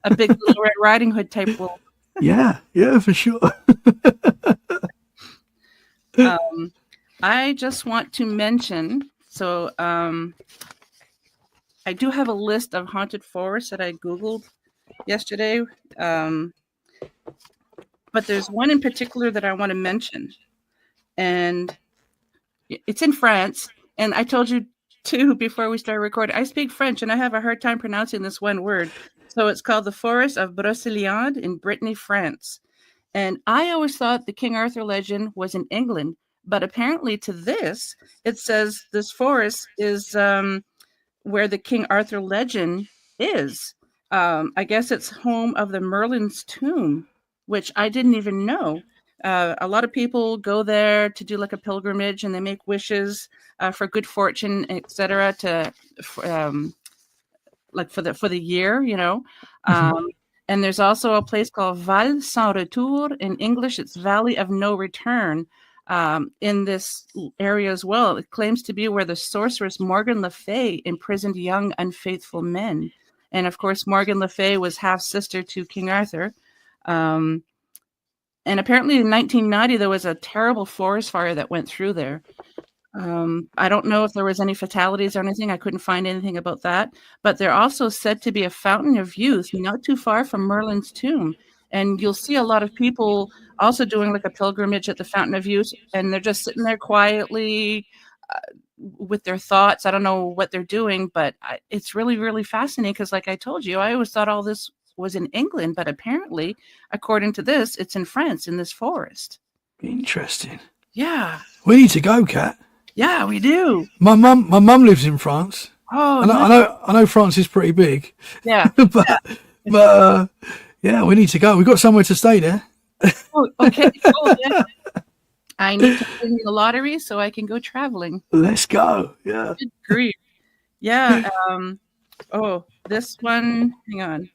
A big Little Red Riding Hood type wolf. Yeah, for sure. I just want to mention, so I do have a list of haunted forests that I Googled yesterday, but there's one in particular that I want to mention, and it's in France. And I told you too before we started recording, I speak French, and I have a hard time pronouncing this one word. So it's called the Forest of Brocéliande in Brittany, France. And I always thought the King Arthur legend was in England, but apparently to this, it says this forest is where the King Arthur legend is. I guess it's home of the Merlin's tomb, which I didn't even know. A lot of people go there to do like a pilgrimage, and they make wishes for good fortune, etc. To like for the year, you know. And there's also a place called Val Sans Retour. In English, it's Valley of No Return. In this area as well, it claims to be where the sorceress Morgan Le Fay imprisoned young unfaithful men. And of course, Morgan Le Fay was half sister to King Arthur. And apparently in 1990, there was a terrible forest fire that went through there. I don't know if there was any fatalities or anything. I couldn't find anything about that. But they're also said to be a fountain of youth not too far from Merlin's tomb. And you'll see a lot of people also doing like a pilgrimage at the Fountain of Youth, and they're just sitting there quietly with their thoughts. I don't know what they're doing, but it's really, really fascinating because, like I told you, I always thought all this was in England, but apparently, according to this, it's in France in this forest. Interesting. Yeah. We need to go, Kat. Yeah, we do. My mum lives in France. Oh, I know France is pretty big. Yeah. but yeah, we need to go. We've got somewhere to stay there. Oh, okay. Cool. Yeah. I need to win the lottery so I can go traveling. Let's go. Yeah. Good grief. Yeah. Oh, this one. Hang on.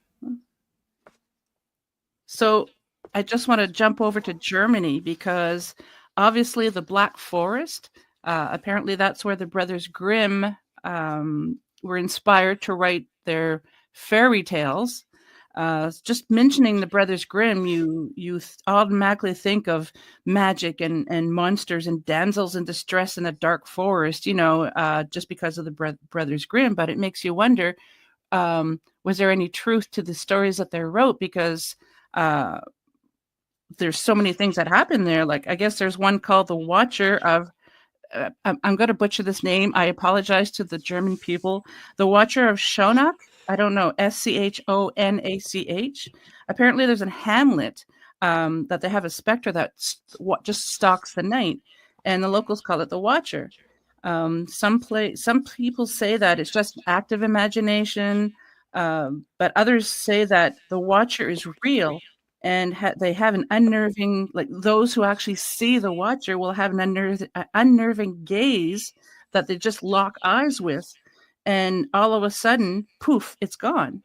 So I just want to jump over to Germany because obviously the Black Forest. Apparently, that's where the Brothers Grimm were inspired to write their fairy tales. Just mentioning the Brothers Grimm, you automatically think of magic and monsters and damsels in distress in a dark forest, you know, just because of the Brothers Grimm. But it makes you wonder, was there any truth to the stories that they wrote? Because there's so many things that happen there. Like, I guess there's one called The Watcher of I'm going to butcher this name. I apologize to the German people. The Watcher of Schonach. I don't know. Schonach. Apparently, there's a hamlet that they have a specter that just stalks the night, and the locals call it the Watcher. Some people say that it's just active imagination, but others say that the Watcher is real. And they have an unnerving, like those who actually see the Watcher will have an unnerving gaze that they just lock eyes with. and all of a sudden, poof, it's gone.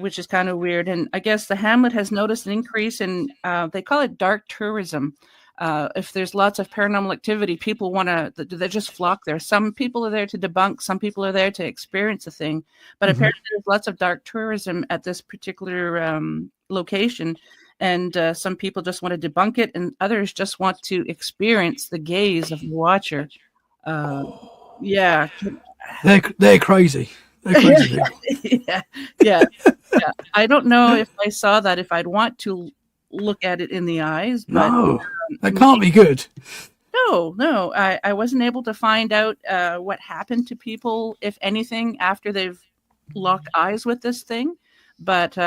Which is kind of weird. And I guess the hamlet has noticed an increase in, they call it dark tourism. If there's lots of paranormal activity, people want to, they just flock there. Some people are there to debunk, some people are there to experience a thing. But apparently there's lots of dark tourism at this particular location. And some people just want to debunk it, and others just want to experience the gaze of the watcher. Yeah. They're crazy. They're crazy. Yeah. I don't know if I saw that, if I'd want to look at it in the eyes, but No, that can't be good. No, I wasn't able to find out what happened to people, if anything, after they've locked eyes with this thing. But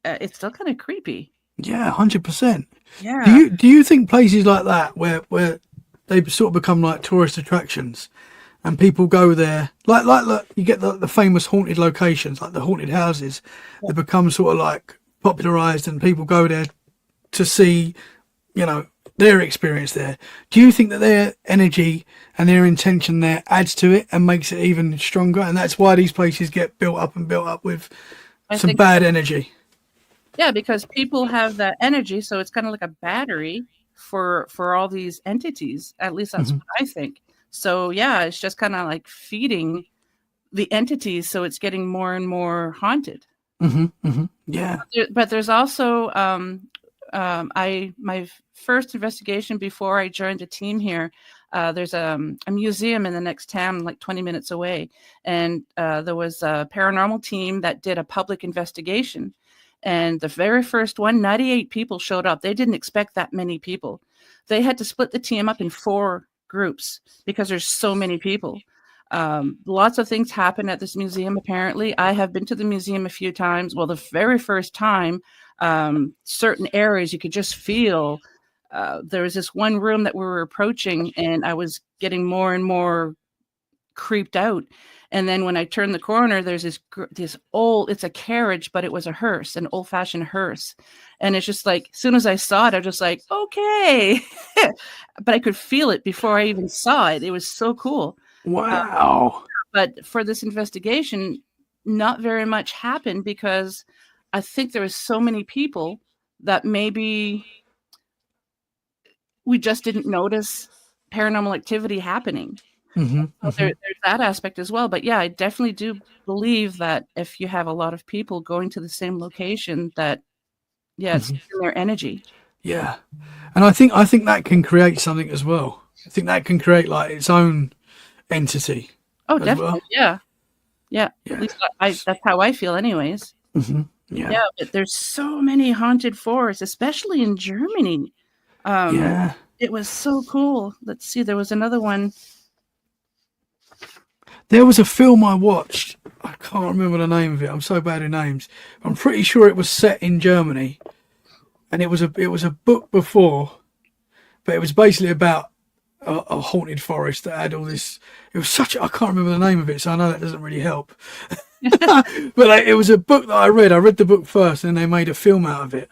it's still kind of creepy. Yeah, 100%. Yeah. Do you think places like that where they sort of become like tourist attractions, and people go there, like you get the famous haunted locations, like the haunted houses, that become sort of like popularized, and people go there to see, their experience there. Do you think that their energy and their intention there adds to it and makes it even stronger, and that's why these places get built up with some bad energy? Yeah, because people have that energy, so it's kind of like a battery for all these entities. At least that's what I think. So yeah, it's just kind of like feeding the entities, so it's getting more and more haunted. Yeah. But there's also my first investigation before I joined the team here. There's a museum in the next town, like 20 minutes away, and there was a paranormal team that did a public investigation. And the very first one, 98 people showed up. They didn't expect that many people. They had to split the team up in 4 groups because there's so many people. Lots of things happen at this museum, apparently. I have been to the museum a few times. Well, the very first time, certain areas you could just feel. There was this one room that we were approaching, and I was getting more and more creeped out. And then when I turned the corner, there's this old, it's a carriage, but it was a hearse, an old-fashioned hearse. And it's just like, as soon as I saw it, I was just like, okay. But I could feel it before I even saw it. It was so cool. Wow. But for this investigation, not very much happened, because I think there was so many people that maybe we just didn't notice paranormal activity happening. There's that aspect as well. But yeah, I definitely do believe that if you have a lot of people going to the same location, that it's in their energy. Yeah, and I think that can create something as well. I think that can create like its own entity. Oh, definitely. Well. Yeah. At least that's how I feel, anyways. Yeah, but there's so many haunted forests, especially in Germany. It was so cool. Let's see, there was another one. There was a film I watched. I can't remember the name of it. I'm so bad at names. I'm pretty sure it was set in Germany, and it was a book before, but it was basically about a haunted forest that had all this. It was I can't remember the name of it, so I know that doesn't really help. But it was a book that I read. I read the book first, and then they made a film out of it.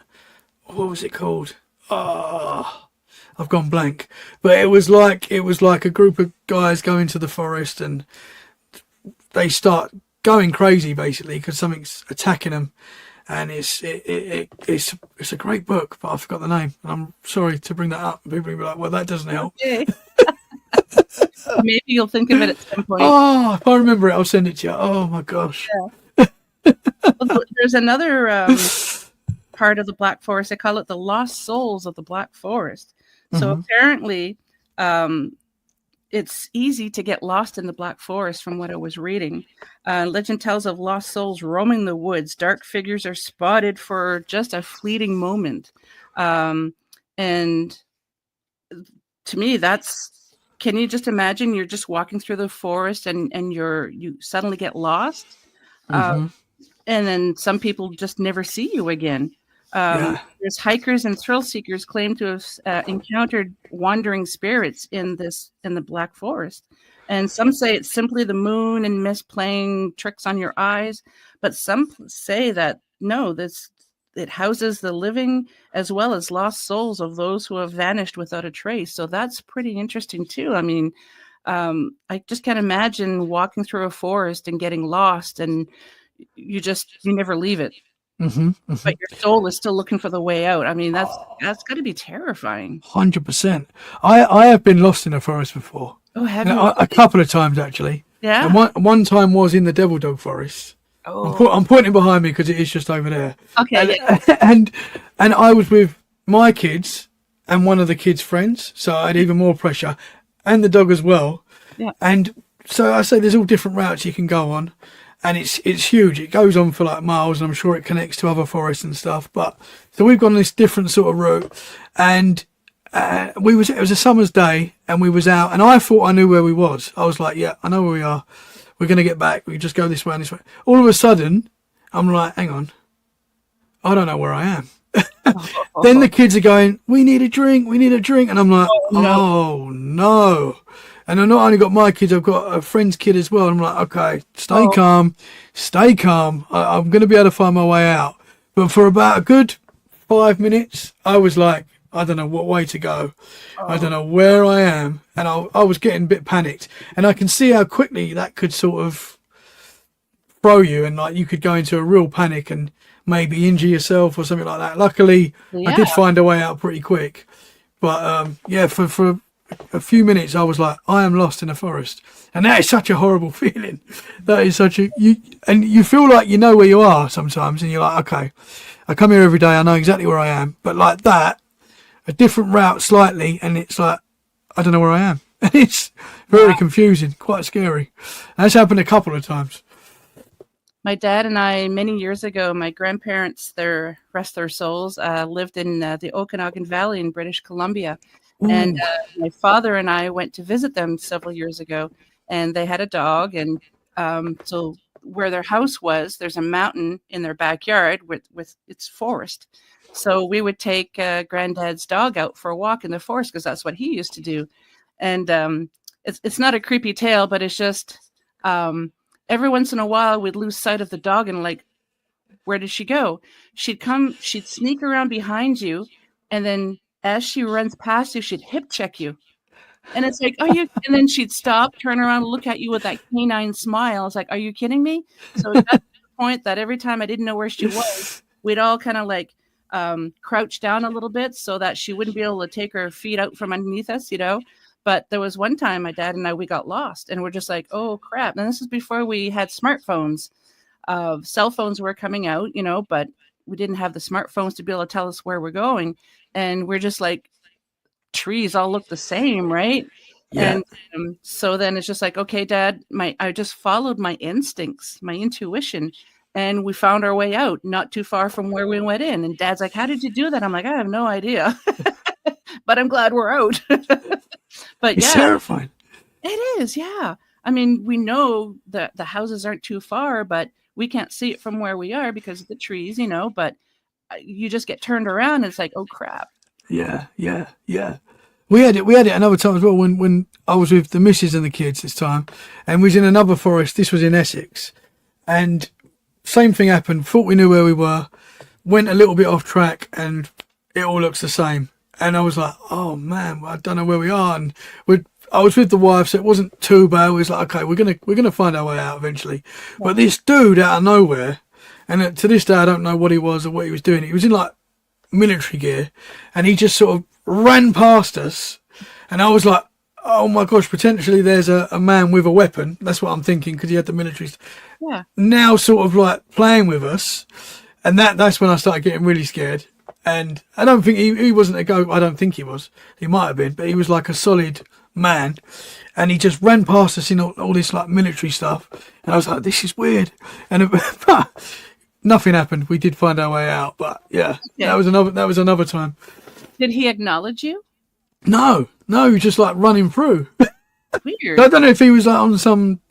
What was it called? I've gone blank. But it was like a group of guys go into the forest, and they start going crazy basically because something's attacking them, and it's a great book, but I forgot the name, and I'm sorry to bring that up. People will be like, well, that doesn't help. Okay. Maybe you'll think of it at some point. Oh, if I remember it, I'll send it to you. Oh my gosh. Yeah. Well, there's another part of the Black Forest. They call it the Lost Souls of the Black Forest. So apparently it's easy to get lost in the Black Forest, from what I was reading. Legend tells of lost souls roaming the woods. Dark figures are spotted for just a fleeting moment. And to me, can you just imagine you're just walking through the forest and you suddenly get lost? And then some people just never see you again. There's hikers and thrill seekers claim to have encountered wandering spirits in the Black Forest, and some say it's simply the moon and mist playing tricks on your eyes. But some say that no, it houses the living as well as lost souls of those who have vanished without a trace. So that's pretty interesting too. I mean, I just can't imagine walking through a forest and getting lost, and you never leave it. But your soul is still looking for the way out. I mean, that's got to be terrifying. 100%. I have been lost in a forest before. Oh, have you? A couple of times actually. Yeah. And one time was in the Devil Dog Forest. Oh. I'm pointing behind me because it is just over there. Okay. And I was with my kids and one of the kids' friends, so I had even more pressure, and the dog as well. Yeah. And so I say there's all different routes you can go on, and it's huge. It goes on for like miles, and I'm sure it connects to other forests and stuff. But so we've gone this different sort of route, and it was a summer's day, and we was out, and I thought I knew where we was. I was like, yeah, I know where we are. We're going to get back. We just go this way and this way. All of a sudden, I'm like, hang on. I don't know where I am. Then the kids are going, we need a drink. And I'm like, oh, no. And I've not only got my kids, I've got a friend's kid as well. And I'm like, okay, stay calm. I'm going to be able to find my way out. But for about a good 5 minutes, I was like, I don't know what way to go. I don't know where I am. And I was getting a bit panicked. And I can see how quickly that could sort of throw you. And like you could go into a real panic and maybe injure yourself or something like that. Luckily, I did find a way out pretty quick. But for a few minutes, I was like, I am lost in a forest. And that is such a horrible feeling. That is and you feel like you know where you are sometimes. And you're like, okay, I come here every day. I know exactly where I am. But like that, a different route slightly, and it's like, I don't know where I am. And it's very confusing, quite scary. And that's happened a couple of times. My dad and I, many years ago, my grandparents, rest their souls, lived in the Okanagan Valley in British Columbia. Ooh. And my father and I went to visit them several years ago, and they had a dog. And so where their house was, there's a mountain in their backyard with its forest. So we would take Granddad's dog out for a walk in the forest because that's what he used to do. And it's not a creepy tale, but it's just every once in a while we'd lose sight of the dog and like, where did she go? She'd sneak around behind you, and then as she runs past you, she'd hip check you. And it's like, and then she'd stop, turn around, look at you with that canine smile. It's like, are you kidding me? So that's the point that every time I didn't know where she was, we'd all kind of like crouch down a little bit so that she wouldn't be able to take her feet out from underneath us, But there was one time my dad and I, we got lost, and we're just like, oh crap. And this is before we had smartphones. Cell phones were coming out, but we didn't have the smartphones to be able to tell us where we're going. And we're just like, trees all look the same, right? Yeah. And so then it's just like, okay, Dad, I just followed my instincts, my intuition, and we found our way out, not too far from where we went in. And Dad's like, how did you do that? I'm like, I have no idea, but I'm glad we're out. But it's terrifying. It is, yeah. I mean, we know that the houses aren't too far, but we can't see it from where we are because of the trees, but you just get turned around and it's like, oh crap. Yeah. We had it another time as well when I was with the missus and the kids this time, and we was in another forest. This was in Essex, and same thing happened. Thought we knew where we were, went a little bit off track, and it all looks the same. And I was like, oh man, I don't know where we are. And I was with the wife, so it wasn't too bad. It was like, okay, we're gonna find our way out eventually. But this dude out of nowhere, and to this day I don't know what he was or what he was doing. He was in like military gear, and he just sort of ran past us, and I was like, oh my gosh, potentially there's a man with a weapon. That's what I'm thinking, because he had the military now sort of like playing with us. And that's when I started getting really scared. And I don't think he wasn't a go. I don't think he was. He might have been, but he was like a solid man, and he just ran past us in all this like military stuff. And I was like, this is weird. And nothing happened. We did find our way out, but that was another time. Did he acknowledge you? No, he was just like running through. Weird. I don't know if he was like on some,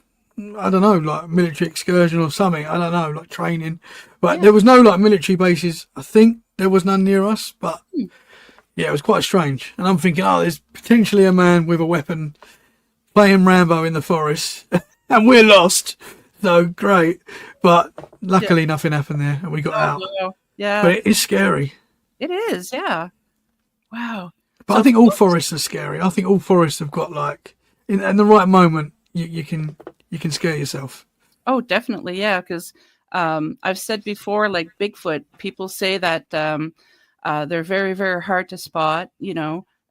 I don't know, like military excursion or something. I don't know, like training. But there was no like military bases. I think there was none near us. But it was quite strange. And I'm thinking, there's potentially a man with a weapon playing Rambo in the forest, and we're lost. So great. But luckily nothing happened there, and we got out. Wow. Yeah. But it is scary. It is, yeah. Wow. But I think all forests are scary. I think all forests have got like, in the right moment, you can scare yourself. Oh, definitely, yeah. Because I've said before, like Bigfoot, people say that they're very, very hard to spot,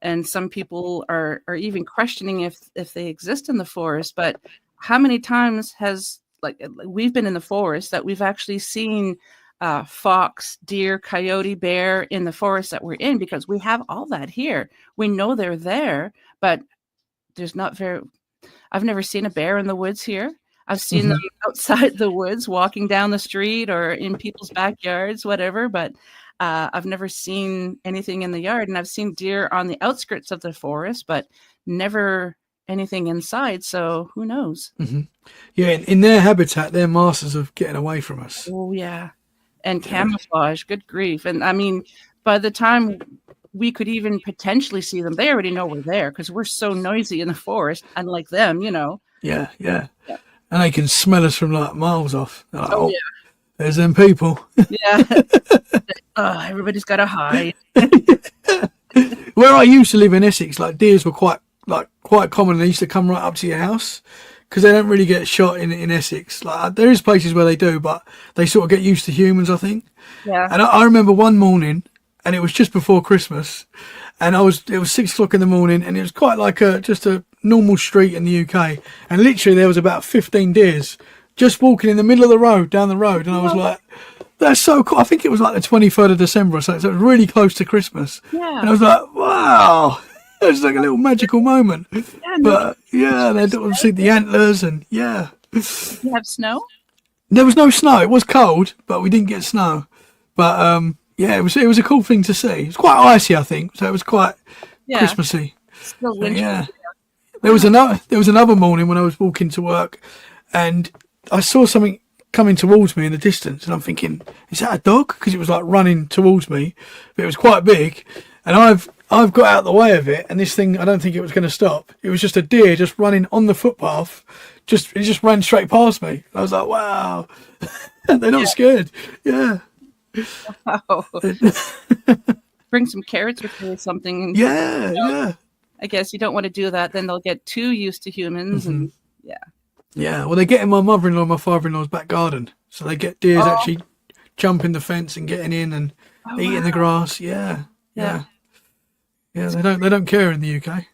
and some people are even questioning if they exist in the forest. But how many times has like we've been in the forest that we've actually seen fox, deer, coyote, bear in the forest that we're in, because we have all that here. We know they're there, but there's not very. I've never seen a bear in the woods here. I've seen them outside the woods, walking down the street or in people's backyards, whatever. But I've never seen anything in the yard, and I've seen deer on the outskirts of the forest, but never anything inside. So who knows? Yeah, in their habitat, they're masters of getting away from us. Oh yeah, and camouflage. Good grief! And I mean, by the time we could even potentially see them, they already know we're there because we're so noisy in the forest, unlike them, Yeah. And they can smell us from like miles off. Like, Oh, yeah. There's them people. Yeah. Everybody's got to hide. Where I used to live in Essex, like deers were quite common. They used to come right up to your house because they don't really get shot in Essex. Like there is places where they do, but they sort of get used to humans, I think. Yeah. And I remember one morning, and it was just before Christmas, and it was 6 o'clock in the morning, and it was quite like just a normal street in the UK, and literally there was about 15 deers just walking in the middle of the road, down the road, and I was like, that's so cool. I think it was like the 23rd of December or something, so it was really close to Christmas. Yeah. And I was like, wow, it was like a little magical moment. Yeah, But yeah, they don't see the antlers, and yeah. Did you have snow? There was no snow. It was cold, but we didn't get snow. But yeah, it was a cool thing to see. It was quite icy, I think, so it was quite Christmassy. Still winter. Yeah. There was another morning when I was walking to work, and I saw something coming towards me in the distance, and I'm thinking, is that a dog? Because it was like running towards me, but it was quite big, and I've got out of the way of it, and this thing, I don't think it was going to stop. It was just a deer just running on the footpath. It just ran straight past me. I was like, wow, they're not scared. Yeah. Wow. Bring some carrots with you or something. Yeah. I guess you don't want to do that. Then they'll get too used to humans. And Yeah, well, they get in my mother-in-law and my father-in-law's back garden. So they get deers actually jumping the fence and getting in and eating the grass. Yeah. They don't care in the UK.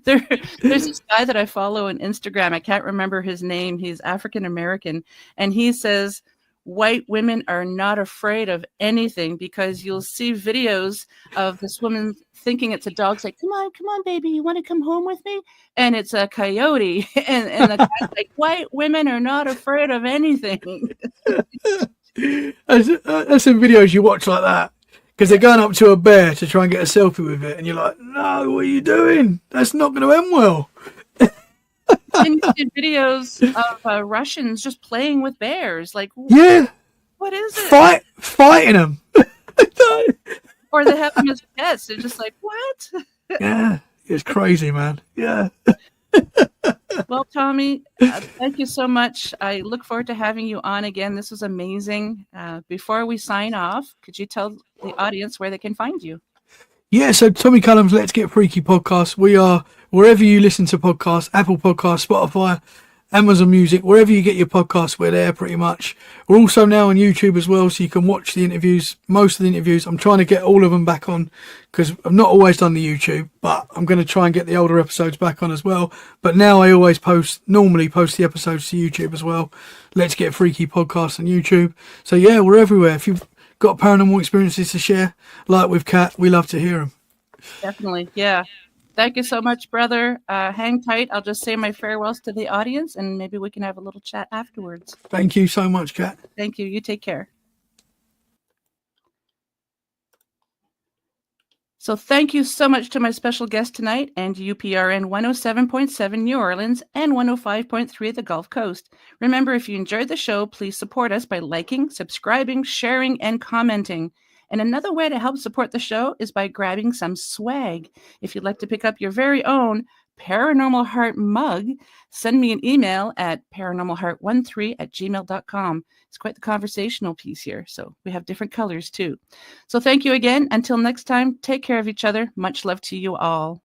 There's this guy that I follow on Instagram. I can't remember his name. He's African American, and he says white women are not afraid of anything, because you'll see videos of this woman thinking it's a dog. It's like, come on, baby, you want to come home with me? And it's a coyote. And the guy's like, white women are not afraid of anything. That's some videos you watch like that, because they're going up to a bear to try and get a selfie with it, and you're like, no, what are you doing? That's not going to end well. And you see videos of Russians just playing with bears. Like, yeah, what is it? Fighting them. Or they have them as pets. They're just like, what? Yeah, it's crazy, man. Yeah. Well, Tommy, thank you so much. I look forward to having you on again. This was amazing. Before we sign off, could you tell the audience where they can find you? Yeah, so Tommy Cullum's Let's Get Freaky podcast. We are wherever you listen to podcasts, Apple Podcasts, Spotify, Amazon Music, wherever you get your podcasts, we're there pretty much. We're also now on YouTube as well, so you can watch the interviews, most of the interviews. I'm trying to get all of them back on, because I've not always done the YouTube, but I'm going to try and get the older episodes back on as well. But now I always normally post the episodes to YouTube as well. Let's Get Freaky podcast on YouTube. So yeah, we're everywhere. If you've got paranormal experiences to share, like with Kat, we love to hear them. Definitely, yeah. Thank you so much, brother. Hang tight. I'll just say my farewells to the audience, and maybe we can have a little chat afterwards. Thank you so much, Kat. Thank you. You take care. So thank you so much to my special guest tonight, and UPRN 107.7 New Orleans and 105.3 the Gulf Coast. Remember, if you enjoyed the show, please support us by liking, subscribing, sharing, and commenting. And another way to help support the show is by grabbing some swag. If you'd like to pick up your very own Paranormal Heart mug, send me an email at paranormalheart13@gmail.com. It's quite the conversational piece here, so we have different colors too. So thank you again. Until next time, take care of each other. Much love to you all.